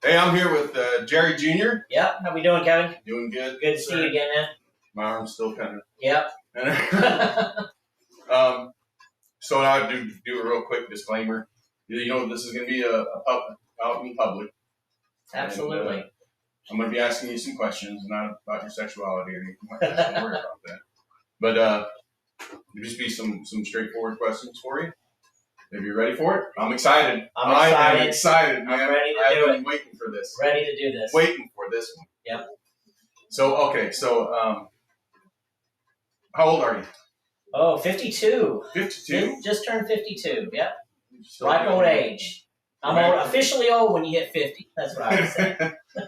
Hey, I'm here with Jerry Jr. Yep. How we doing, Kevin? Doing good. Good to see you again, man. My arm's still kind of. Yep. So I do a real quick disclaimer. You know, this is going to be out in public. Absolutely. And, I'm going to be asking you some questions, not about your sexuality or anything like that. Don't worry about that. But it'll just be some straightforward questions for you. Are you ready for it? I'm excited. I'm excited, man. I'm ready to do I've it. been waiting for this. Ready to do this. Waiting for this one. Yep. So, how old are you? Oh, 52. 52? Just turned 52. Yep. Still Ripe young. old age. I'm officially old when you hit 50. That's what I would say.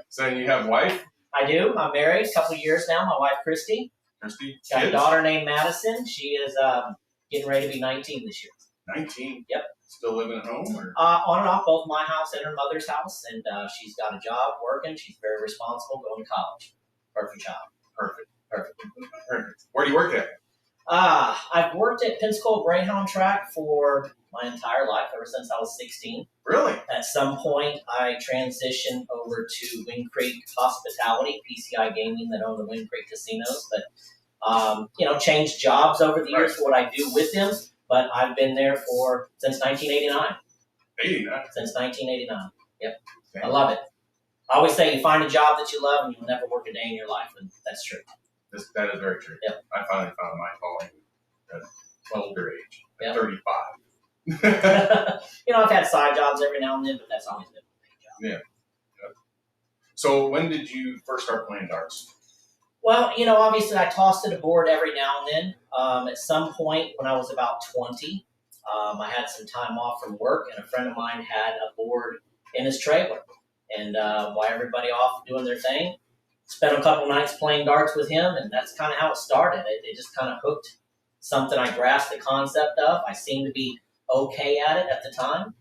So you have a wife? I do. I'm married a couple of years now. My wife, Christy. Christy? Got Kids? a daughter named Madison. She is getting ready to be 19 this year. 19? Yep. Still living at home? Or? On and off, both my house and her mother's house. And she's got a job working. She's very responsible, going to college. Perfect job. Perfect. Perfect. Where do you work at? I've worked at Pensacola Greyhound Track for my entire life, ever since I was 16. Really? At some point, I transitioned over to Wind Creek Hospitality, PCI Gaming, that owned the Wind Creek casinos. But, changed jobs over the years for what I do with them. But I've been there since 1989. 89? Since 1989. Yep. Dang. I love it. I always say you find a job that you love and you'll never work a day in your life, and that's true. That is very true. Yep. I finally found my calling at older age, at Yep. 35. I've had side jobs every now and then, but that's always been my main job. Yeah. So when did you first start playing darts? Well, obviously I tossed it aboard every now and then. At some point when I was about 20, I had some time off from work, and a friend of mine had a board in his trailer. And while everybody off doing their thing, spent a couple nights playing darts with him, and that's kind of how it started. It just kind of hooked, something I grasped the concept of. I seemed to be okay at it at the time,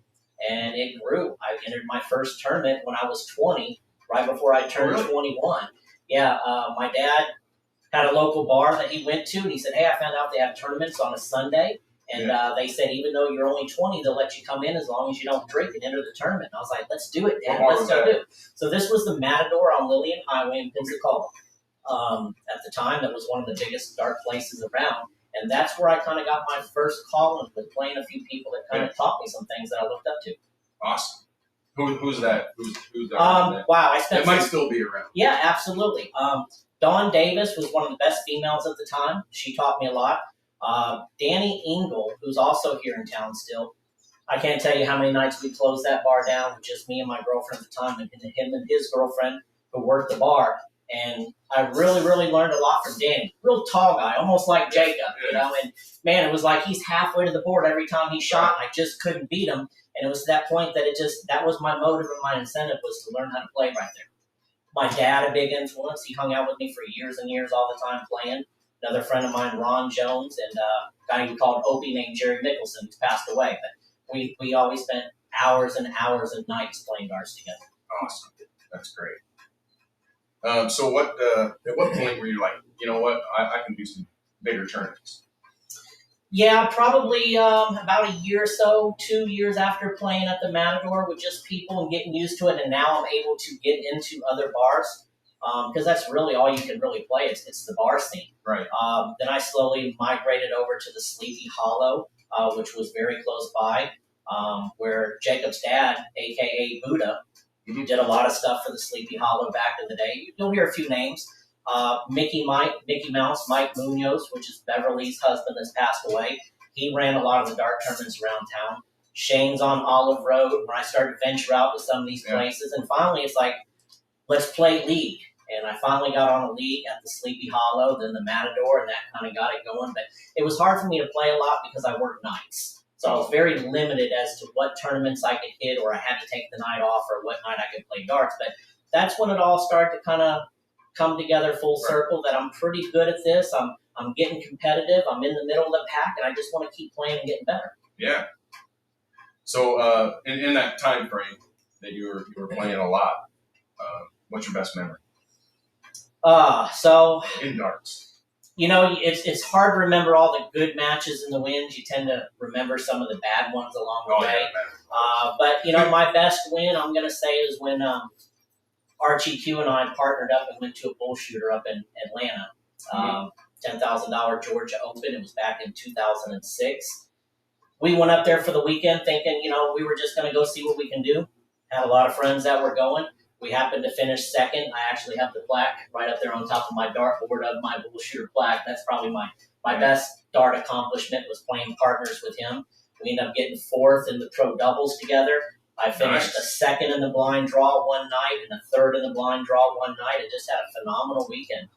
and it grew. I entered my first tournament when I was 20, right before I turned 21. Yeah, my dad had a local bar that he went to, and he said, hey, I found out they have tournaments on a Sunday. And they said, even though you're only 20, they'll let you come in as long as you don't drink and enter the tournament. And I was like, let's do it, Dad. Let's go do it. So this was the Matador on Lillian Highway in Pensacola. At the time, that was one of the biggest dart places around. And that's where I kind of got my first calling with playing a few people that kind of taught me some things that I looked up to. Awesome. Who's that? Who's that? Wow, it might still be around. Yeah, absolutely. Dawn Davis was one of the best females at the time. She taught me a lot. Danny Engel, who's also here in town still. I can't tell you how many nights we closed that bar down with just me and my girlfriend at the time, and him and his girlfriend who worked the bar. And I really, really learned a lot from Danny. Real tall guy, almost like Jacob, And man, it was like he's halfway to the board every time he shot, and I just couldn't beat him. And it was to that point that that was my motive and my incentive, was to learn how to play right there. My dad, a big influence. He hung out with me for years and years all the time playing. Another friend of mine, Ron Jones, and a guy we called Opie named Jerry Mickelson, who's passed away. But we always spent hours and hours and nights playing darts together. Awesome. That's great. So at what point were you like, you know what, I can do some bigger tournaments? Yeah, probably about a year or so, 2 years after playing at the Matador with just people and getting used to it, and now I'm able to get into other bars, because that's really all you can really play. It's the bar scene. Right. Then I slowly migrated over to the Sleepy Hollow, which was very close by, where Jacob's dad, a.k.a. Buddha, did a lot of stuff for the Sleepy Hollow back in the day. You'll hear a few names. Mickey Mouse, Mike Munoz, which is Beverly's husband that's passed away. He ran a lot of the dart tournaments around town. Shane's on Olive Road, when I started to venture out to some of these places. And finally, it's like, let's play league. And I finally got on a league at the Sleepy Hollow, then the Matador, and that kind of got it going. But it was hard for me to play a lot because I worked nights. So I was very limited as to what tournaments I could hit, or I had to take the night off, or what night I could play darts. But that's when it all started to kind of come together full circle, that I'm pretty good at this. I'm getting competitive. I'm in the middle of the pack, and I just want to keep playing and getting better. Yeah. So in that time frame that you were playing a lot, what's your best memory? So in darts. You know, it's hard to remember all the good matches and the wins. You tend to remember some of the bad ones along the Oh, way. yeah, But you know, my best win, I'm going to say, is when Archie Q and I partnered up and went to a bull shooter up in Atlanta. $10,000 Georgia Open. It was back in 2006. We went up there for the weekend thinking, you know, we were just going to go see what we can do. Had a lot of friends that were going. We happened to finish second. I actually have the plaque right up there on top of my dartboard of my bull shooter plaque. That's probably my best dart accomplishment, was playing partners with him. We ended up getting fourth in the pro doubles together. I finished a second in the blind draw one night and a third in the blind draw one night, and just had a phenomenal weekend.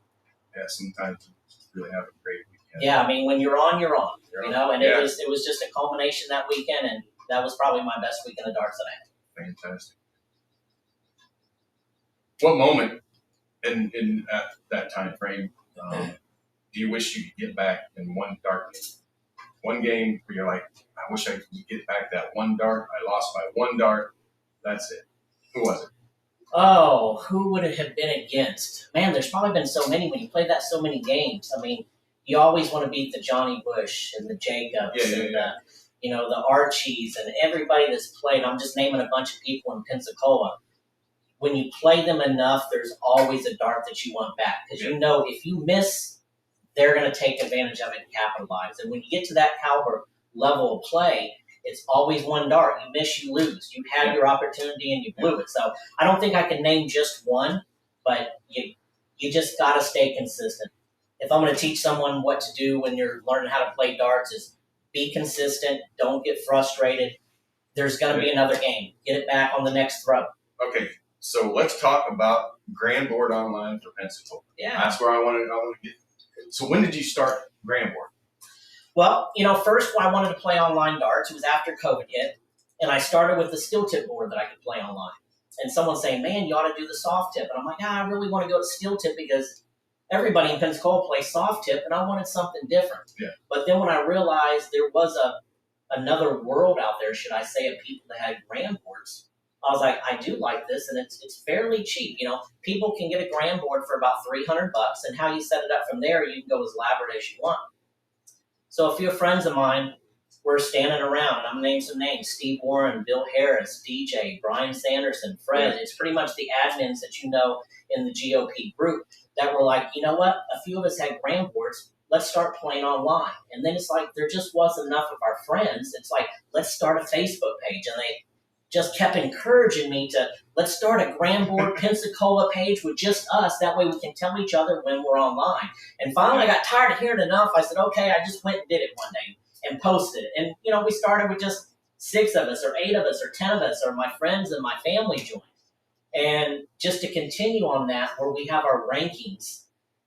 Yeah, sometimes you just really have a great weekend. Yeah, I mean, when you're on, you're on. You know, and Yeah. it was just a culmination that weekend, and that was probably my best weekend of darts that I had. Fantastic. What moment in that time frame do you wish you could get back in one dart game? One game where you're like, I wish I could get back that one dart. I lost by one dart. That's it. Who was it? Oh, who would it have been against? Man, there's probably been so many when you play that so many games. I mean, you always want to beat the Johnny Bush and the Jacobs and the Archies and everybody that's played. I'm just naming a bunch of people in Pensacola. When you play them enough, there's always a dart that you want back, because you know if you miss, they're going to take advantage of it and capitalize. And when you get to that caliber level of play, it's always one dart. You miss, you lose. You had your opportunity and you blew it. So I don't think I can name just one, but you just got to stay consistent. If I'm going to teach someone what to do when you're learning how to play darts, is be consistent. Don't get frustrated. There's going to be another game. Get it back on the next throw. Okay, so let's talk about Grandboard Online for Pensacola. Yeah. That's where I want to get. So when did you start Grandboard? Well, you know, first when I wanted to play online darts, it was after COVID hit, and I started with the steel tip board that I could play online. And someone saying, man, you ought to do the soft tip. And I'm like, I really want to go to steel tip because everybody in Pensacola plays soft tip, and I wanted something different. Yeah. But then when I realized there was another world out there, should I say, of people that had grand boards, I was like, I do like this, and it's fairly cheap. You know, people can get a grand board for about $300, and how you set it up from there, you can go as elaborate as you want. So a few friends of mine were standing around, and I'm going to name some names: Steve Warren, Bill Harris, DJ, Brian Sanderson, Fred. It's pretty much the admins that you know in the GOP group that were like, you know what? A few of us had grand boards. Let's start playing online. And then it's like there just wasn't enough of our friends. It's like, let's start a Facebook page. And they just kept encouraging me to, let's start a Grandboard Pensacola page with just us. That way we can tell each other when we're online. And finally I got tired of hearing enough. I said, okay, I just went and did it one day and posted it. And, you know, we started with just 6 of us or 8 of us or 10 of us, or my friends and my family joined. And just to continue on that, where we have our rankings,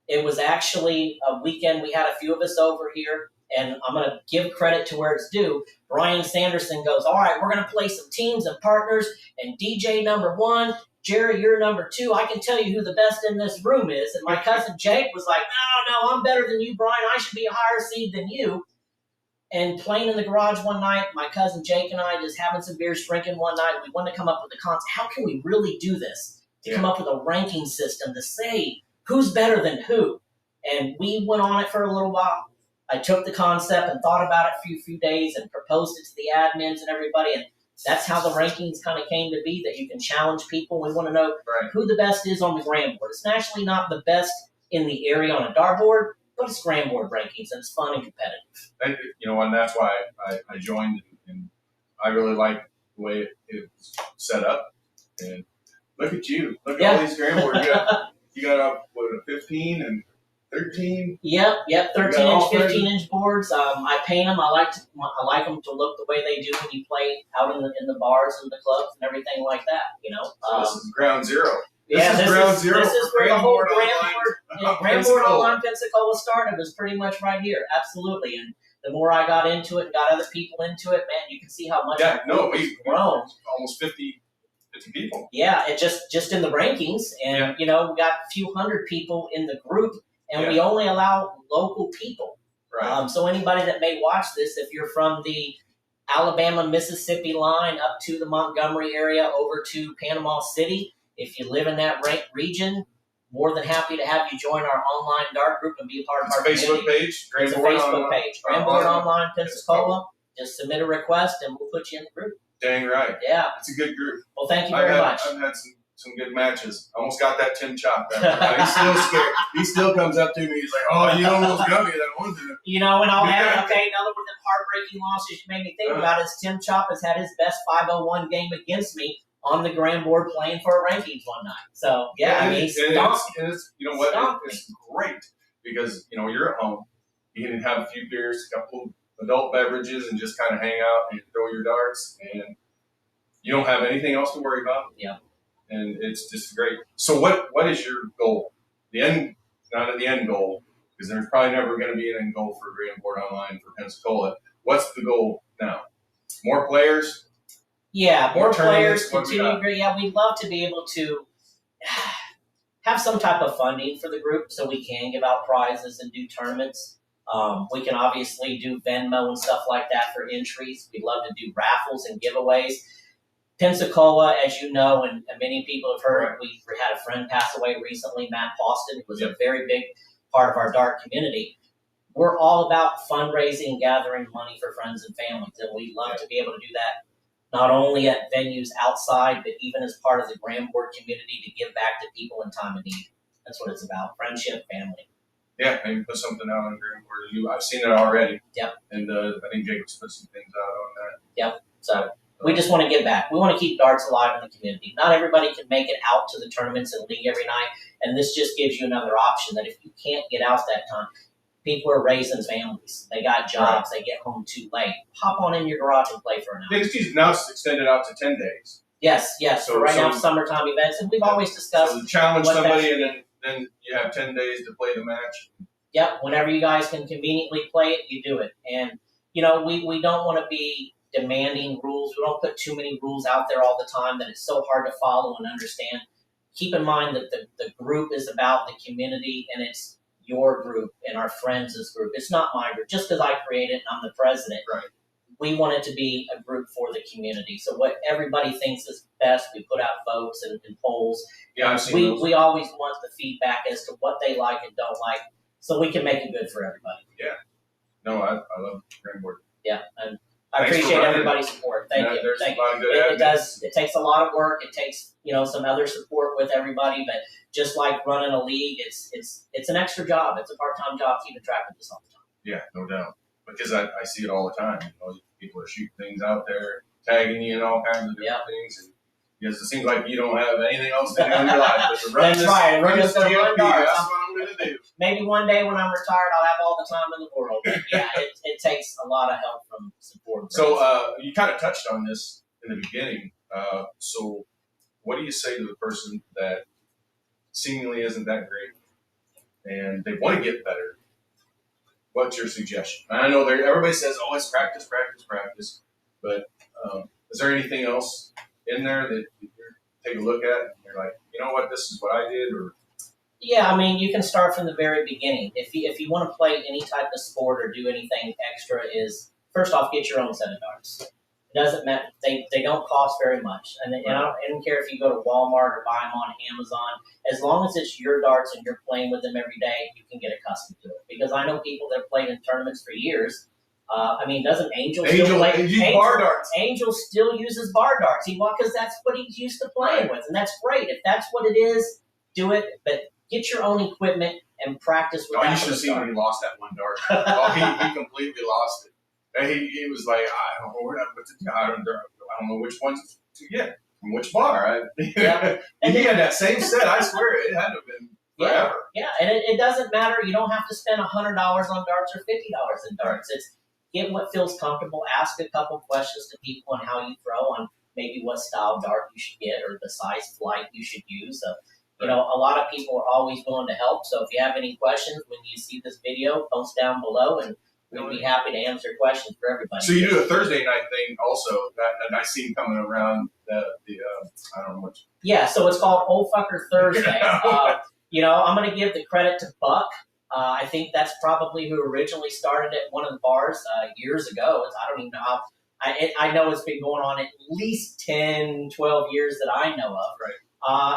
it was actually a weekend. We had a few of us over here, and I'm going to give credit to where it's due. Brian Sanderson goes, all right, we're going to play some teams and partners, and DJ number 1, Jerry, you're number 2. I can tell you who the best in this room is. And my cousin Jake was like, no, I'm better than you, Brian. I should be a higher seed than you. And playing in the garage one night, my cousin Jake and I just having some beers, drinking one night, we wanted to come up with a concept. How can we really do this? To come up with a ranking system to say who's better than who. And we went on it for a little while. I took the concept and thought about it for a few days and proposed it to the admins and everybody. And that's how the rankings kind of came to be, that you can challenge people. We want to know who the best is on the grand board. It's naturally not the best in the area on a dartboard, but it's grand board rankings, and it's fun and competitive. And that's why I joined, and I really like the way it's set up. And look at you. Look at all these grand boards. You got what, a 15 and 13? Yep, 13-inch, 15-inch boards. I paint them. I like them to look the way they do when you play out in the bars and the clubs and everything like that. You know. So this is ground zero. This is where the whole Grandboard Online Pensacola started. Was pretty much right here. Absolutely. And the more I got into it and got other people into it, man, you can see how much we've grown. Almost 50 people. Yeah, it just in the rankings, and you know, we got a few hundred people in the group, and we only allow local people. Right. So anybody that may watch this, if you're from the Alabama-Mississippi line up to the Montgomery area over to Panama City, if you live in that region, more than happy to have you join our online dart group and be a part of It's a our Facebook community. page. It's a Grand Board Facebook on- page, Grand Board Online Pensacola. Just submit a request and we'll put you in the group. Dang right. Yeah. It's a good group. Well, thank you very much. I've had some good matches. I almost got that Tim Chop back. He's still scared. He still comes up to me. He's like, "Oh, you almost got me that one time." You know, and I'll add, okay, another one of the heartbreaking losses you made me think about is Tim Chop has had his best 501 game against me on the Grand Board playing for a rankings one night. So, yeah, I mean, it's you know what? It's great because, you know, you're at home. You can have a few beers, a couple adult beverages, and just kind of hang out and throw your darts, and you don't have anything else to worry about. Yeah. And it's just great. So what is your goal? The end, not the end goal, because there's probably never going to be an end goal for Grand Board Online for Pensacola. What's the goal now? More players? Yeah, more players What we continue. got? Yeah, we'd love to be able to have some type of funding for the group so we can give out prizes and do tournaments. We can obviously do Venmo and stuff like that for entries. We'd love to do raffles and giveaways. Pensacola, as you know, and many people have heard, we had a friend pass away recently, Matt Poston, who was a very big part of our dart community. We're all about fundraising, gathering money for friends and families, and we'd love to be able to do that not only at venues outside, but even as part of the Grand Board community to give back to people in time of need. That's what it's about, friendship, family. Yeah, maybe put something out on Grand Board. I've seen it already. Yep. And I think Jacob's put some things out on that. Yep. So we just want to give back. We want to keep darts alive in the community. Not everybody can make it out to the tournaments and league every night, and this just gives you another option that if you can't get out that time, people are raising families. They got jobs. They get home too late. Hop on in your garage and play for an hour. Now it's extended out to 10 days. Yes. So right now, summertime events, and we've always discussed. So challenge somebody, and then you have 10 days to play the match. Yep. Whenever you guys can conveniently play it, you do it. And you know, we don't want to be demanding rules. We don't put too many rules out there all the time that it's so hard to follow and understand. Keep in mind that the group is about the community, and it's your group and our friends' group. It's not my group. Just because I created it and I'm the president, we want it to be a group for the community. So what everybody thinks is best, we put out votes and polls. Yeah, I've seen those. We always want the feedback as to what they like and don't like, so we can make it good for everybody. Yeah. No, I love Grand Board. Yeah, and I appreciate everybody's support. Thank you. There's Thank a lot of good it does. It takes a lot of work. It takes, you know, some other support with everybody, but just like running a league, it's an extra job. It's a part-time job keeping track of this all the time. Yeah, no doubt. Because I see it all the time. You know, people are shooting things out there, tagging you in all kinds of different things. And because it seems like you don't have anything else to do in your life but to run That's right. run this Run GLP. darts. That's what I'm going to do. Maybe one day when I'm retired, I'll have all the time in the world. But yeah, it takes a lot of help from support. So you kind of touched on this in the beginning. So what do you say to the person that seemingly isn't that great and they want to get better? What's your suggestion? And I know everybody says, "Oh, it's practice, practice, practice," but is there anything else in there that you take a look at and you're like, you know what, this is what I did? Or yeah, I mean, you can start from the very beginning. If you want to play any type of sport or do anything extra, is first off, get your own set of darts. It doesn't matter. They don't cost very much. And I don't care if you go to Walmart or buy them on Amazon. As long as it's your darts and you're playing with them every day, you can get accustomed to it. Because I know people that have played in tournaments for years. I mean, doesn't Angel still play? Bar darts. Angel still uses bar darts. Because that's what he's used to playing with. And that's great. If that's what it is, do it. But get your own equipment and practice with that. You should have seen when he lost that one dart. He completely lost it. And he was like, I don't know which ones to get from which bar. He had that same set. I swear it had to have been forever. Yeah, and it doesn't matter. You don't have to spend $100 on darts or $50 in darts. It's get what feels comfortable. Ask a couple questions to people on how you throw, on maybe what style dart you should get or the size flight you should use. So, you know, a lot of people are always willing to help. So if you have any questions when you see this video, post down below and we'll be happy to answer questions for everybody. So you do a Thursday night thing also that I seen coming around the I don't know what. Yeah, so it's called Old Fucker Thursday. You know, I'm going to give the credit to Buck. I think that's probably who originally started at one of the bars years ago. I don't even know how. I know it's been going on at least 10, 12 years that I know of. Right.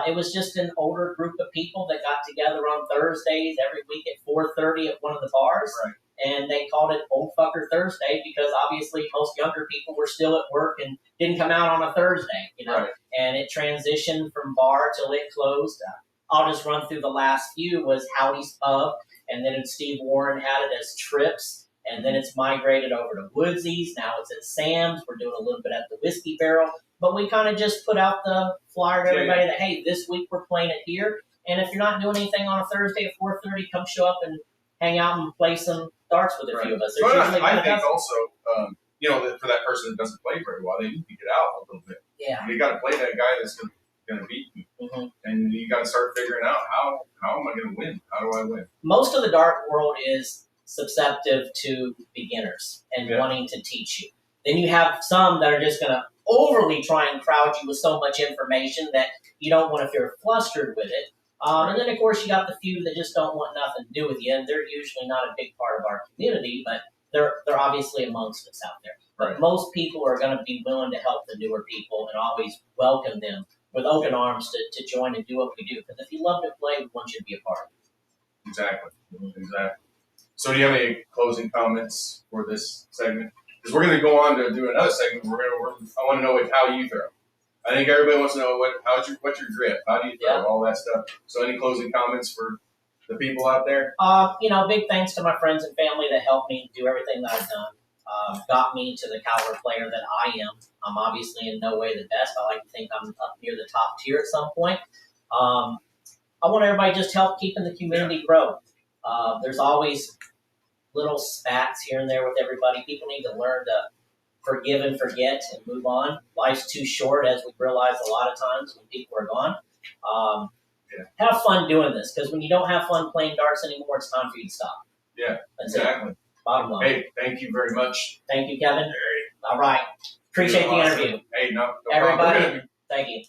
It was just an older group of people that got together on Thursdays every week at 4:30 at one of the bars. Right. And they called it Old Fucker Thursday because obviously most younger people were still at work and didn't come out on a Thursday, Right. And it transitioned from bar till it closed. I'll just run through the last few was Howdy's Pub, and then Steve Warren had it as Trips, and then it's migrated over to Woodsy's. Now it's at Sam's. We're doing a little bit at the Whiskey Barrel. But we kind of just put out the flyer to everybody that, hey, this week we're playing it here. And if you're not doing anything on a Thursday at 4:30, come show up and hang out and play some darts with a few of us. So I think also, that for that person that doesn't play very well, they need to get out a little bit. Yeah. You got to play that guy that's going to beat you. Mm-hmm. And you got to start figuring out how am I going to win? How do I win? Most of the dart world is susceptible to beginners and wanting to teach you. Then you have some that are just going to overly try and crowd you with so much information that you don't want to feel flustered with it. And then, of course, you got the few that just don't want nothing to do with you, and they're usually not a big part of our community, but they're obviously amongst us out there. But most people are going to be willing to help the newer people and always welcome them with open arms to join and do what we do. Because if you love to play, we want you to be a part of it. Exactly. Exactly. So do you have any closing comments for this segment? Because we're going to go on to do another segment. I want to know how you throw. I think everybody wants to know what's your grip, how do you throw, all that stuff. So any closing comments for the people out there? Big thanks to my friends and family that helped me do everything that I've done. Got me to the caliber player that I am. I'm obviously in no way the best. I like to think I'm up near the top tier at some point. I want everybody just help keeping the community grow. There's always little spats here and there with everybody. People need to learn to forgive and forget and move on. Life's too short, as we realize a lot of times when people are gone. Have fun doing this, because when you don't have fun playing darts anymore, it's time for you to stop. Yeah, that's exactly. It. Bottom line. Hey, thank you very much. Thank you, Kevin. All right. Appreciate the interview. Hey, no everybody. Problem. Thank you.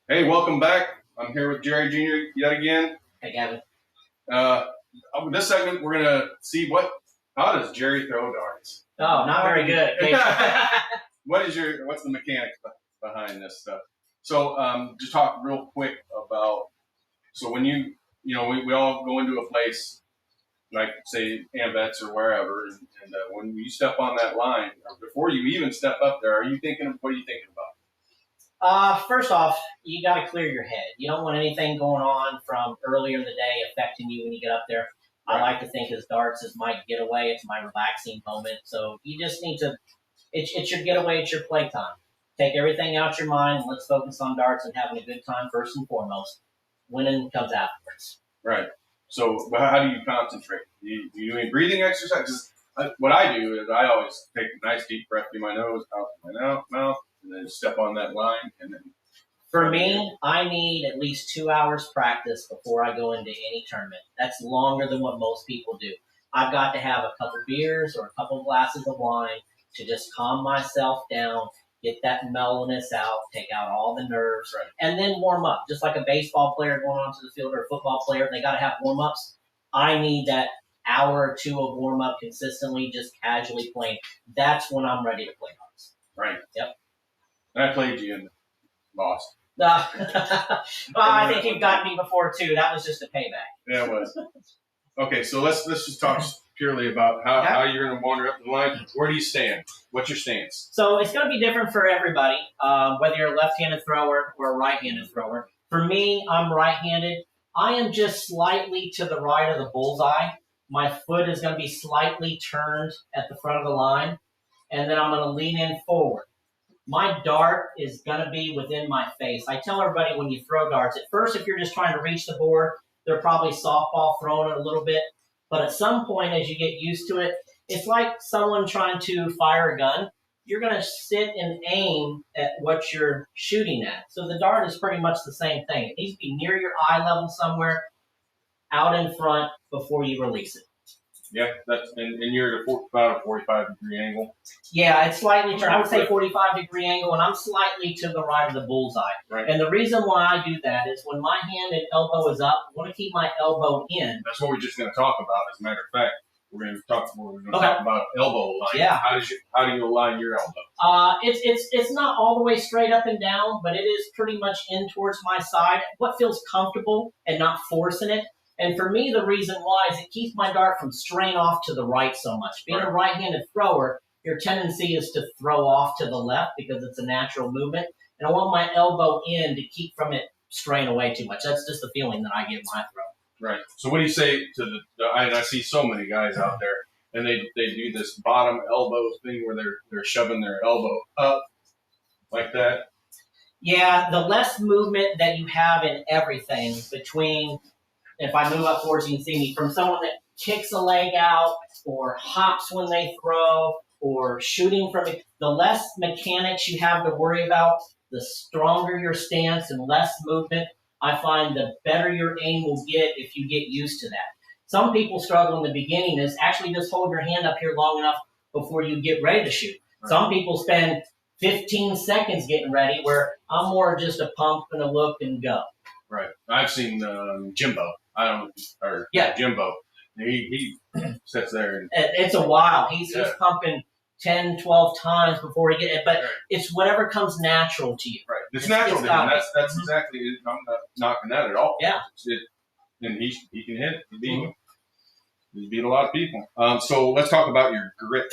Hey, welcome back. I'm here with Jerry Jr. yet again. Hey, Kevin. With this segment, we're gonna see how does Jerry throw darts? Oh, not very good. What's the mechanics behind this stuff? So, just talk real quick about. So when we all go into a place, like say Ambets or wherever, and when you step on that line, or before you even step up there, what are you thinking about? First off, you got to clear your head. You don't want anything going on from earlier in the day affecting you when you get up there. Right. I like to think as darts as my getaway. It's my relaxing moment. So you just need to, it's your getaway, it's your playtime. Take everything out your mind. Let's focus on darts and having a good time first and foremost. Winning comes afterwards. Right. So how do you concentrate? Do you do any breathing exercises? What I do is I always take a nice deep breath through my nose, out through my mouth, and then step on that line. And then, for me, I need at least 2 hours practice before I go into any tournament. That's longer than what most people do. I've got to have a couple beers or a couple glasses of wine to just calm myself down, get that mellowness out, take out all the nerves, and then warm up. Just like a baseball player going onto the field or a football player, they got to have warm-ups. I need that hour or two of warm-up consistently, just casually playing. That's when I'm ready to play darts. Right. Yep. And I played you and lost. I think you've gotten me before, too. That was just a payback. Yeah, it was. Okay, so let's just talk purely about how you're going to wander up the line. Where do you stand? What's your stance? So it's going to be different for everybody, whether you're a left-handed thrower or a right-handed thrower. For me, I'm right-handed. I am just slightly to the right of the bullseye. My foot is going to be slightly turned at the front of the line, and then I'm going to lean in forward. My dart is going to be within my face. I tell everybody when you throw darts, at first, if you're just trying to reach the board, they're probably softball throwing it a little bit. But at some point, as you get used to it, it's like someone trying to fire a gun. You're going to sit and aim at what you're shooting at. So the dart is pretty much the same thing. It needs to be near your eye level somewhere, out in front before you release it. Yeah, that's and you're at about a 45-degree angle. Yeah, it's slightly turned. I would say 45-degree angle, and I'm slightly to the right of the bullseye. Right. And the reason why I do that is when my hand and elbow is up, I want to keep my elbow in. That's what we're just going to talk about. As a matter of fact, we're going to talk Okay. about elbow line. Yeah. How do you align your elbow? It's not all the way straight up and down, but it is pretty much in towards my side. What feels comfortable and not forcing it. And for me, the reason why is it keeps my dart from straying off to the right so much. Being a right-handed thrower, your tendency is to throw off to the left because it's a natural movement. And I want my elbow in to keep from it straying away too much. That's just the feeling that I get when I throw. Right. So what do you say to I see so many guys out there, and they do this bottom elbow thing where they're shoving their elbow up like that. Yeah, the less movement that you have in everything between, if I move up towards you can see me, from someone that kicks a leg out or hops when they throw or shooting from it, the less mechanics you have to worry about, the stronger your stance and less movement, I find the better your aim will get if you get used to that. Some people struggle in the beginning is actually just hold your hand up here long enough before you get ready to shoot. Right. Some people spend 15 seconds getting ready, where I'm more just a pump and a look and go. Right. I've seen Jimbo. Jimbo. He sits there. And, it's a while. He's pumping 10, 12 times before he gets it, but it's whatever comes natural to you. Right. It's natural to him. That's exactly it. I'm not knocking that at all. Yeah. And he can hit. He beat a lot of people. So let's talk about your grip.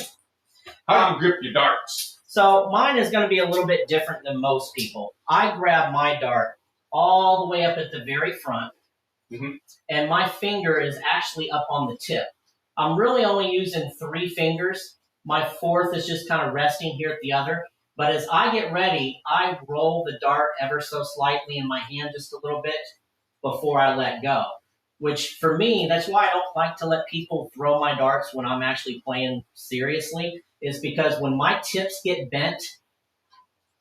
How do you grip your darts? So mine is going to be a little bit different than most people. I grab my dart all the way up at the very front, and my finger is actually up on the tip. I'm really only using 3 fingers. My 4th is just kind of resting here at the other. But as I get ready, I roll the dart ever so slightly in my hand just a little bit before I let go. Which for me, that's why I don't like to let people throw my darts when I'm actually playing seriously, is because when my tips get bent,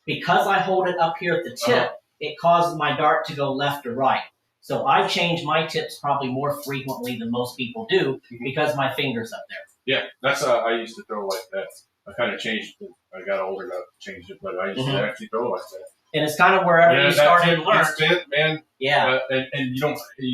because I hold it up here at the tip, it causes my dart to go left or right. So I change my tips probably more frequently than most people do because my finger's up there. Yeah, that's I used to throw like that. I kind of changed it. I got older enough to change it, but I used to actually throw like that. And it's kind of wherever you started and learned. Bent, man. Yeah. And you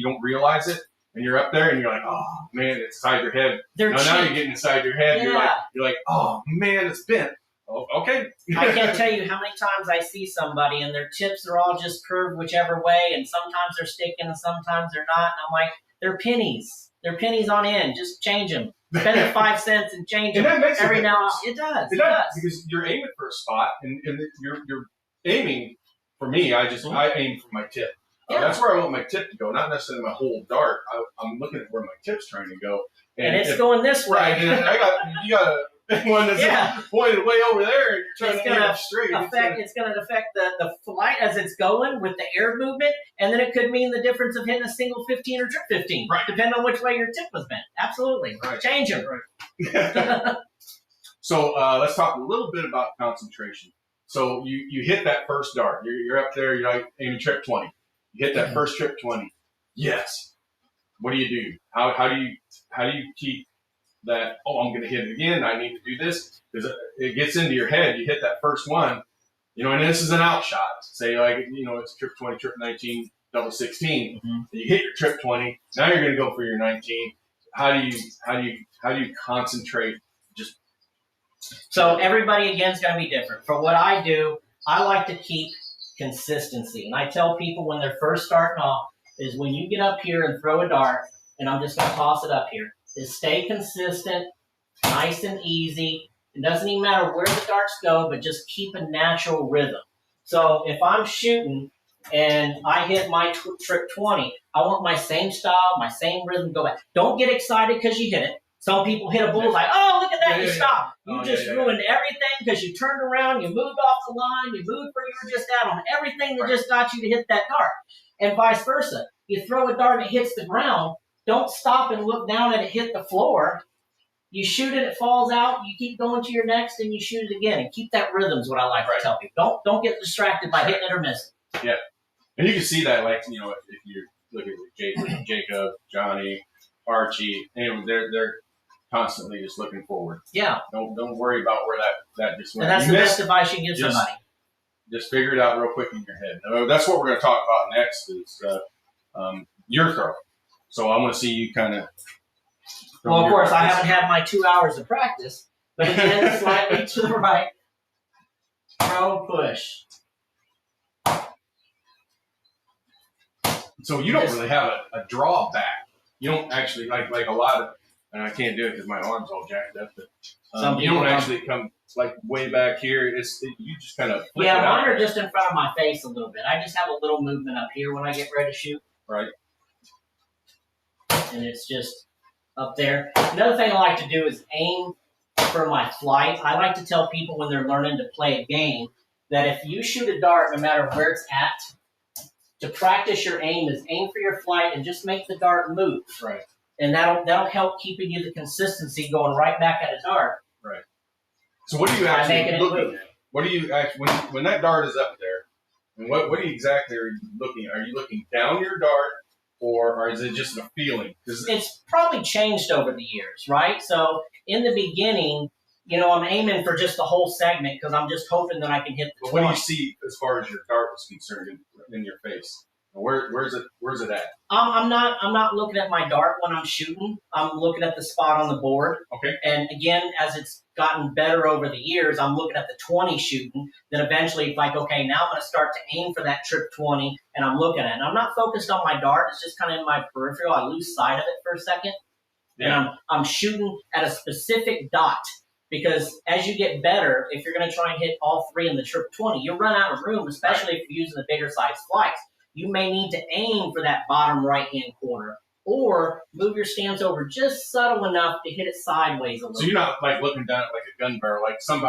don't realize it, and you're up there, and you're like, oh man, it's inside your head. Now you're getting inside your head. Yeah. You're like, oh man, it's bent. Oh, okay. I can't tell you how many times I see somebody and their tips are all just curved whichever way, and sometimes they're sticking and sometimes they're not. And I'm like, they're pennies. They're pennies on end. Just change them. Spend the 5 cents and change them every now and then. It does. It does. Because you're aiming for a spot, and you're aiming. For me, I aim for my tip. That's where I want my tip to go, not necessarily my whole dart. I'm looking at where my tip's trying to go, and it's going this way. Right, and you got one that's pointed way over there, and you're trying to aim straight. It's going to affect the flight as it's going with the air movement, and then it could mean the difference of hitting a single 15 or trip 15, depending on which way your tip was bent. Absolutely, change them. Right. So let's talk a little bit about concentration. So you hit that first dart. You're up there. You're like aiming trip 20. You hit that first trip 20. Yes. What do you do? How do you keep that? Oh, I'm going to hit it again. I need to do this because it gets into your head. You hit that first one, and this is an out shot. Say it's trip 20, trip 19, double 16. You hit your trip 20. Now you're going to go for your 19. How do you concentrate? So everybody, again, is going to be different. For what I do, I like to keep consistency. And I tell people when they're first starting off is when you get up here and throw a dart, and I'm just going to toss it up here, is stay consistent, nice and easy. It doesn't even matter where the darts go, but just keep a natural rhythm. So if I'm shooting and I hit my trip 20, I want my same style, my same rhythm to go back. Don't get excited because you hit it. Some people hit a bullseye. Oh, look at that, you stopped. You just ruined everything because you turned around, you moved off the line, you moved where you were just at on everything that just got you to hit that dart. And vice versa. You throw a dart and it hits the ground, don't stop and look down and it hit the floor. You shoot it, it falls out, you keep going to your next, and you shoot it again. And keep that rhythm is what I like to tell people. Don't get distracted by hitting it or missing. Yeah. And you can see that, if you look at Jacob, Johnny, Archie, they're constantly just looking forward. Yeah. Don't worry about where that just went. And that's You the missed, best advice you can give somebody. just figure it out real quick in your head. That's what we're going to talk about next is your throw. So I want to see you kind of. Well, of course, I haven't had my 2 hours of practice, but again, slightly to the right. Throw, push. So you don't really have a drawback. You don't actually like a lot of, and I can't do it because my arm's all jacked up. But you don't actually come like way back here. You just kind of yeah, mine are just in front of my face a little bit. I just have a little movement up here when I get ready to shoot. Right. And it's just up there. Another thing I like to do is aim for my flight. I like to tell people when they're learning to play a game that if you shoot a dart, no matter where it's at, to practice your aim is aim for your flight and just make the dart move. Right. And that'll help keeping you the consistency going right back at a dart. Right. So what are you actually looking at? What do you actually when that dart is up there? And what exactly are you looking at? Are you looking down your dart, or is it just a feeling? It's probably changed over the years, right? So in the beginning, I'm aiming for just the whole segment because I'm just hoping that I can hit the 20. What do you see as far as your dart is concerned in your face? Where's it at? I'm not looking at my dart when I'm shooting. I'm looking at the spot on the board. Okay. And again, as it's gotten better over the years, I'm looking at the 20 shooting. Then eventually it's like, okay, now I'm going to start to aim for that trip 20, and I'm looking at it. And I'm not focused on my dart. It's just kind of in my peripheral. I lose sight of it for a second. Yeah. And I'm shooting at a specific dot. Because as you get better, if you're going to try and hit all three in the trip 20, you'll run out of room, especially if you're using the bigger size flights. You may need to aim for that bottom right-hand corner or move your stance over just subtle enough to hit it sideways a little. So you're not like looking down at like a gun barrel, like some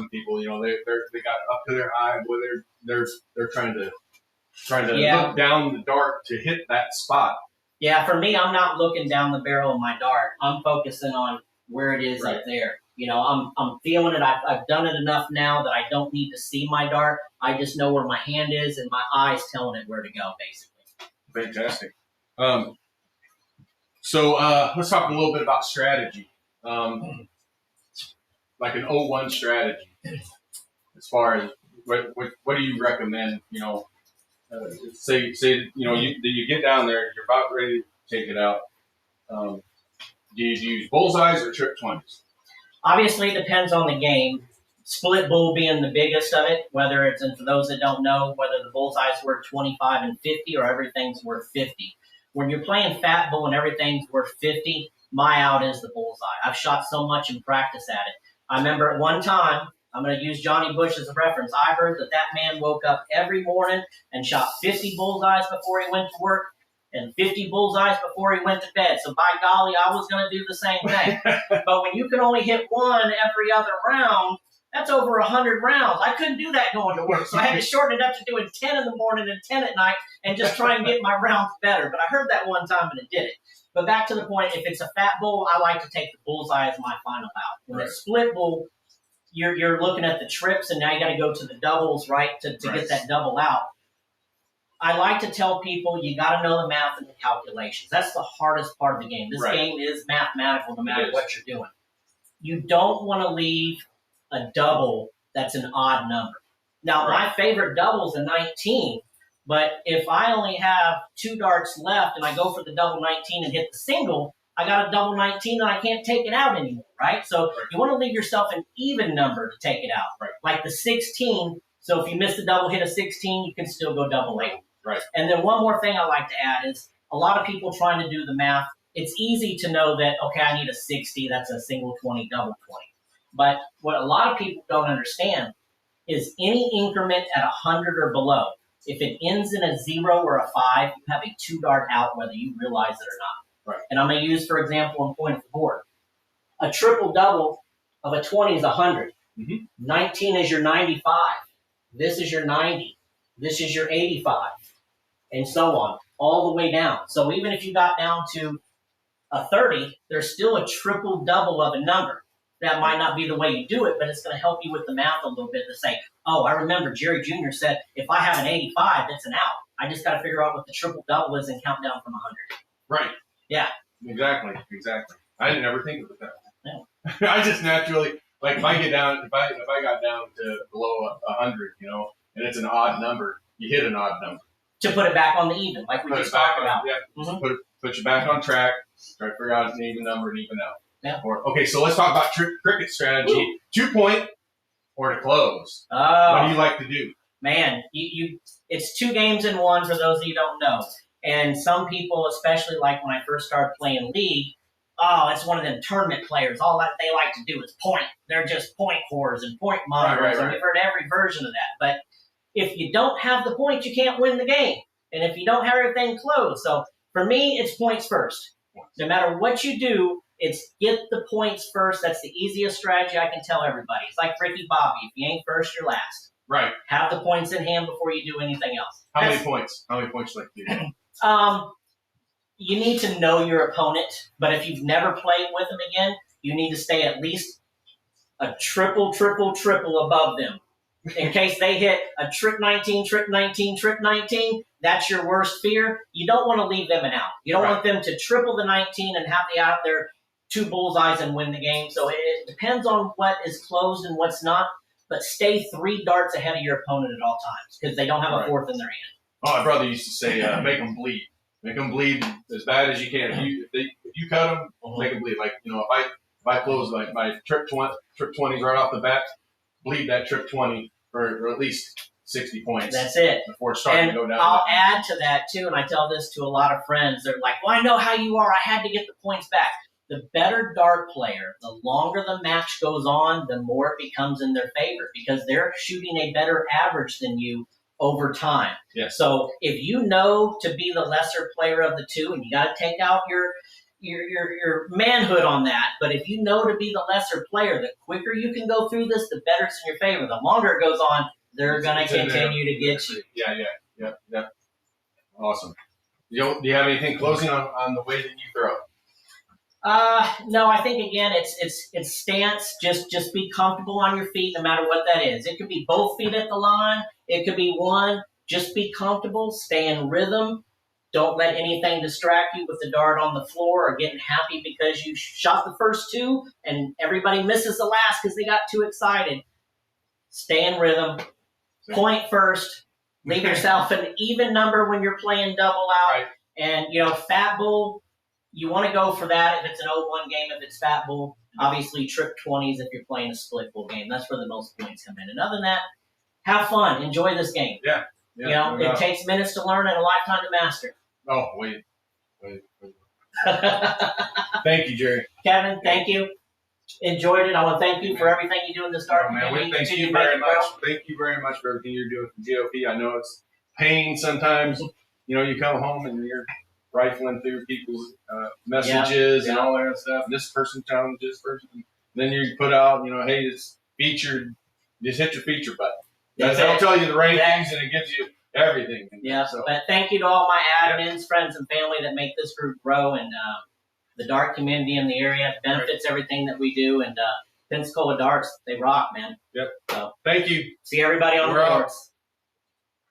people, they got up to their eye where they're trying to look down the dart to hit that spot. Yeah, for me, I'm not looking down the barrel of my dart. I'm focusing on where it is up there. I'm feeling it. I've done it enough now that I don't need to see my dart. I just know where my hand is and my eye's telling it where to go, basically. Fantastic. So let's talk a little bit about strategy, like an 0-1 strategy. As far as what do you recommend? Say you get down there, you're about ready to take it out. Do you use bullseyes or trip 20s? Obviously, it depends on the game. Split bull being the biggest of it, whether it's, and for those that don't know, whether the bullseye's worth 25 and 50 or everything's worth 50. When you're playing fat bull and everything's worth 50, my out is the bullseye. I've shot so much in practice at it. I remember at one time, I'm going to use Johnny Bush as a reference. I heard that man woke up every morning and shot 50 bullseyes before he went to work and 50 bullseyes before he went to bed. So by golly, I was going to do the same thing. But when you can only hit one every other round, that's over 100 rounds. I couldn't do that going to work. So I had to shorten it up to doing 10 in the morning and 10 at night and just try and get my rounds better. But I heard that one time and it did it. But back to the point, if it's a fat bull, I like to take the bullseye as my final out. When it's split bull, you're looking at the trips, and now you got to go to the doubles, right, to get that double out. I like to tell people you got to know the math and the calculations. That's the hardest part of the game. This game is mathematical no matter what you're doing. You don't want to leave a double that's an odd number. Now, my favorite double is a 19, but if I only have 2 darts left and I go for the double 19 and hit the single, I got a double 19 and I can't take it out anymore, right? So you want to leave yourself an even number to take it out, like the 16. So if you miss the double hit of 16, you can still go double 8. Right. And then one more thing I like to add is a lot of people trying to do the math. It's easy to know that, okay, I need a 60. That's a single 20, double 20. But what a lot of people don't understand is any increment at 100 or below, if it ends in a 0 or a 5, you have a 2-dart out whether you realize it or not. Right. And I'm going to use, for example, a point of the board. A triple-double of a 20 is 100. 19 is your 95. This is your 90. This is your 85. And so on, all the way down. So even if you got down to a 30, there's still a triple-double of a number. That might not be the way you do it, but it's going to help you with the math a little bit to say, oh, I remember Jerry Jr. said, if I have an 85, that's an out. I just got to figure out what the triple-double is and count down from 100. Right. Yeah. Exactly. I didn't ever think of it that way. I just naturally, like, if I got down to below 100, and it's an odd number, you hit an odd number. To put it back on the even, like we just talked about. Yeah, Mhm. put you back on track. Try to figure out an even number and even out. Yeah. Okay, so let's talk about cricket strategy. Woo. 2 point or to close. Oh. What do you like to do? Man, it's 2 games in 1 for those of you who don't know. And some people, especially like when I first started playing League, it's one of them tournament players. All that they like to do is point. They're just point whores and point mongrels. Right. And we've heard every version of that. But if you don't have the points, you can't win the game. And if you don't have everything closed. So for me, it's points first. No matter what you do, it's get the points first. That's the easiest strategy I can tell everybody. It's like Ricky Bobby. If you ain't first, you're last. Right. Have the points in hand before you do anything else. How many points? How many points you like to do? You need to know your opponent, but if you've never played with them again, you need to stay at least a triple above them. In case they hit a trick 19, that's your worst fear. You don't want to leave them out. You don't want them to triple the 19 and have the out there 2 bullseyes and win the game. So it depends on what is closed and what's not, but stay 3 darts ahead of your opponent at all times because they don't have a fourth in their hand. Oh, my brother used to say, make them bleed. Make them bleed as bad as you can. If you cut them, make them bleed. Like, if I close like my trip 20s right off the bat, bleed that trip 20 for at least 60 points. That's it. Before it's starting to go down. I'll add to that too, and I tell this to a lot of friends. They're like, well, I know how you are. I had to get the points back. The better dart player, the longer the match goes on, the more it becomes in their favor because they're shooting a better average than you over time. Yes. So if you know to be the lesser player of the 2, and you got to take out your manhood on that, but if you know to be the lesser player, the quicker you can go through this, the better it's in your favor. The longer it goes on, they're going to continue to get you. Yeah. Awesome. Do you have anything closing on the way that you throw? No, I think again, it's stance. Just be comfortable on your feet, no matter what that is. It could be both feet at the line. It could be one. Just be comfortable. Stay in rhythm. Don't let anything distract you with the dart on the floor or getting happy because you shot the first 2 and everybody misses the last because they got too excited. Stay in rhythm. Point first. Leave yourself an even number when you're playing double out. Right. And, fat bull, you want to go for that if it's an 0-1 game, if it's fat bull. Obviously, trip 20s if you're playing a split bull game. That's where the most points come in. And other than that, have fun. Enjoy this game. Yeah. It takes minutes to learn and a lifetime to master. Oh, wait. Thank you, Jerry. Kevin, thank you. Enjoyed it. I want to thank you for everything you do in the start. Thank you very much. Thank you very much for everything you're doing for GOP. I know it's pain sometimes. You come home and you're rifling through people's messages and all that stuff. This person challenges this person. And then you put out, hey, it's featured. Just hit your feature button. That'll tell you the rankings and it gives you everything. Yeah. So. But thank you to all my admins, friends, and family that make this group grow and the dart community in the area. It benefits everything that we do. And Pensacola Darts, they rock, man. Yep. So thank you. See everybody on the boards.